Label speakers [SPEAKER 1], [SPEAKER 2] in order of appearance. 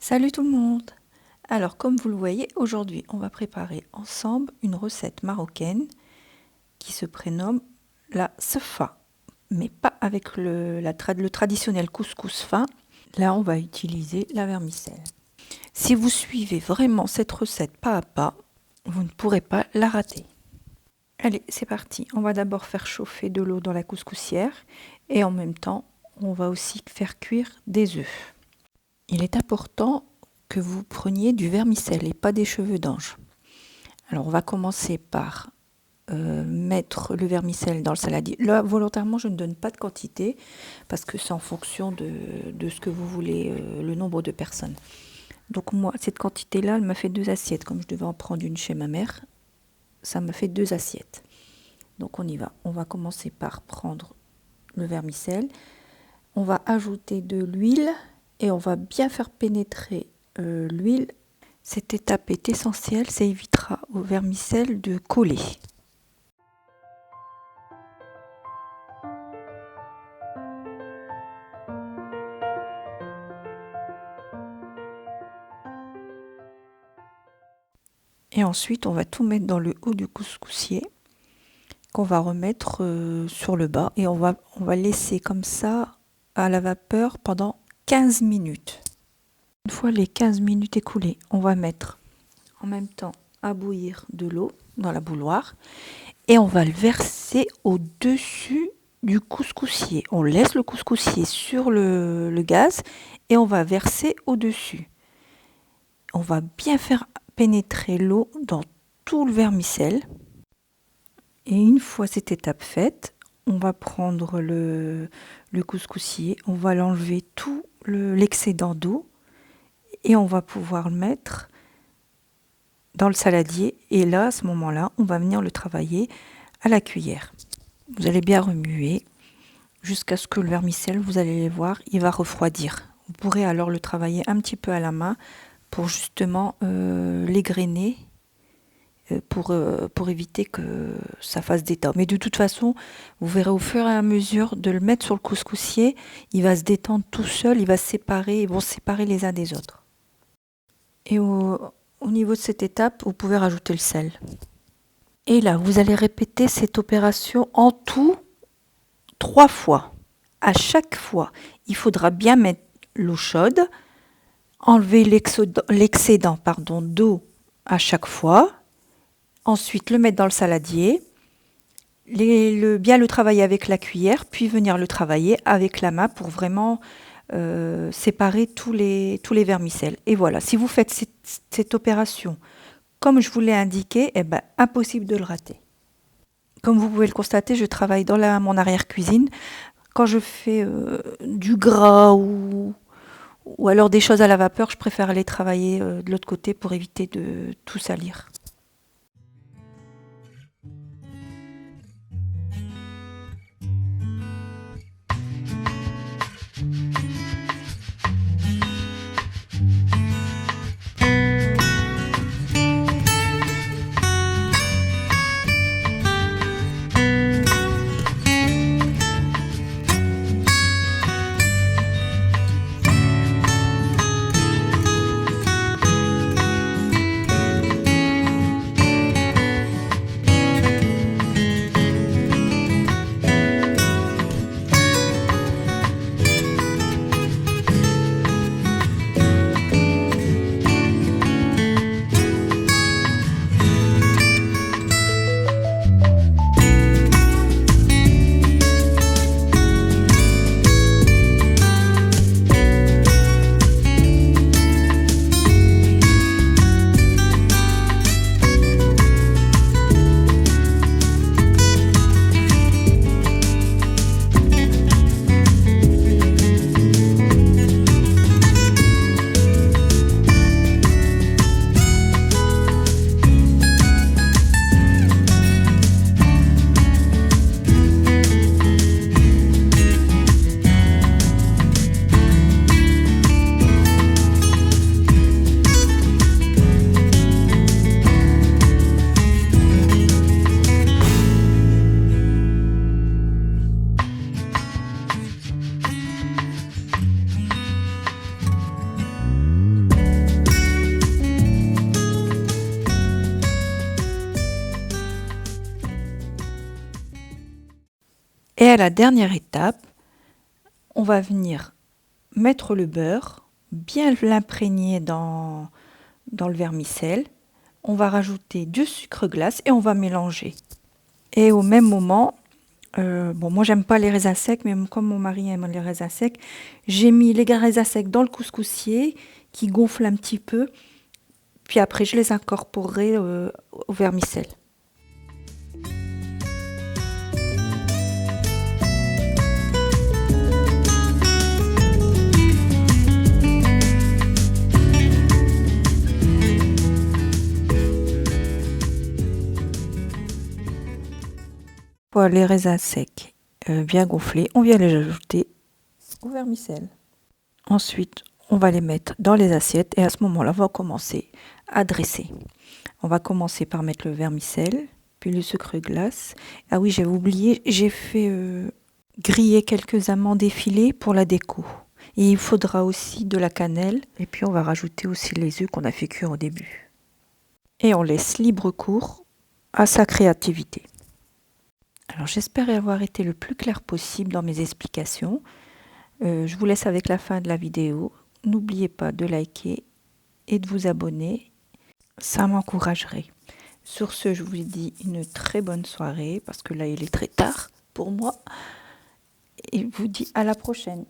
[SPEAKER 1] Salut tout le monde! Alors, comme vous le voyez, aujourd'hui, on va préparer ensemble une recette marocaine qui se prénomme la sefa, mais pas avec le traditionnel couscous fin. Là, on va utiliser la vermicelle. Si vous suivez vraiment cette recette pas à pas, vous ne pourrez pas la rater. Allez, c'est parti. On va d'abord faire chauffer de l'eau dans la couscoussière et en même temps, on va aussi faire cuire des œufs. Il est important que vous preniez du vermicelle et pas des cheveux d'ange. Alors on va commencer par mettre le vermicelle dans le saladier. Là, volontairement, je ne donne pas de quantité parce que c'est en fonction de ce que vous voulez, le nombre de personnes. Donc moi, cette quantité-là, elle m'a fait 2 assiettes. Comme je devais en prendre une chez ma mère, ça m'a fait 2 assiettes. Donc on y va. On va commencer par prendre le vermicelle. On va ajouter de l'huile et on va bien faire pénétrer l'huile. Cette étape est essentielle, ça évitera au vermicelle de coller. Et ensuite, on va tout mettre dans le haut du couscoussier qu'on va remettre sur le bas et on va laisser comme ça à la vapeur pendant 15 minutes. Une fois les 15 minutes écoulées, on va mettre en même temps à bouillir de l'eau dans la bouilloire et on va le verser au-dessus du couscoussier. On laisse le couscoussier sur le gaz et on va verser au-dessus. On va bien faire pénétrer l'eau dans tout le vermicelle. Et une fois cette étape faite, on va prendre le couscoussier, on va l'enlever tout l'excédent d'eau et on va pouvoir le mettre dans le saladier. Et là, à ce moment-là, on va venir le travailler à la cuillère. Vous allez bien remuer jusqu'à ce que le vermicelle, vous allez les voir, il va refroidir. Vous pourrez alors le travailler un petit peu à la main pour justement l'égrainer pour éviter que ça fasse des tas. Mais de toute façon, vous verrez au fur et à mesure de le mettre sur le couscoussier, il va se détendre tout seul, il va se séparer, ils vont se séparer les uns des autres. Et au niveau de cette étape, vous pouvez rajouter le sel. Et là, vous allez répéter cette opération en tout 3 fois. À chaque fois, il faudra bien mettre l'eau chaude, enlever l'excédent d'eau à chaque fois. Ensuite, le mettre dans le saladier, bien le travailler avec la cuillère, puis venir le travailler avec la main pour vraiment séparer tous les vermicelles. Et voilà, si vous faites cette opération comme je vous l'ai indiqué, impossible de le rater. Comme vous pouvez le constater, je travaille dans mon arrière-cuisine. Quand je fais du gras ou alors des choses à la vapeur, je préfère aller travailler de l'autre côté pour éviter de tout salir. Et à la dernière étape, on va venir mettre le beurre, bien l'imprégner dans le vermicelle. On va rajouter du sucre glace et on va mélanger. Et au même moment, bon, moi j'aime pas les raisins secs, mais comme mon mari aime les raisins secs, j'ai mis les raisins secs dans le couscoussier qui gonfle un petit peu. Puis après, je les incorporerai au vermicelle. Voilà les raisins secs bien gonflés, on vient les ajouter au vermicelle. Ensuite, on va les mettre dans les assiettes et à ce moment-là, on va commencer à dresser. On va commencer par mettre le vermicelle, puis le sucre glace. Ah oui, j'avais oublié, j'ai fait griller quelques amandes effilées pour la déco. Et il faudra aussi de la cannelle. Et puis on va rajouter aussi les œufs qu'on a fait cuire au début. Et on laisse libre cours à sa créativité. Alors j'espère avoir été le plus clair possible dans mes explications. Je vous laisse avec la fin de la vidéo. N'oubliez pas de liker et de vous abonner. Ça m'encouragerait. Sur ce, je vous dis une très bonne soirée parce que là, il est très tard pour moi. Et je vous dis à la prochaine.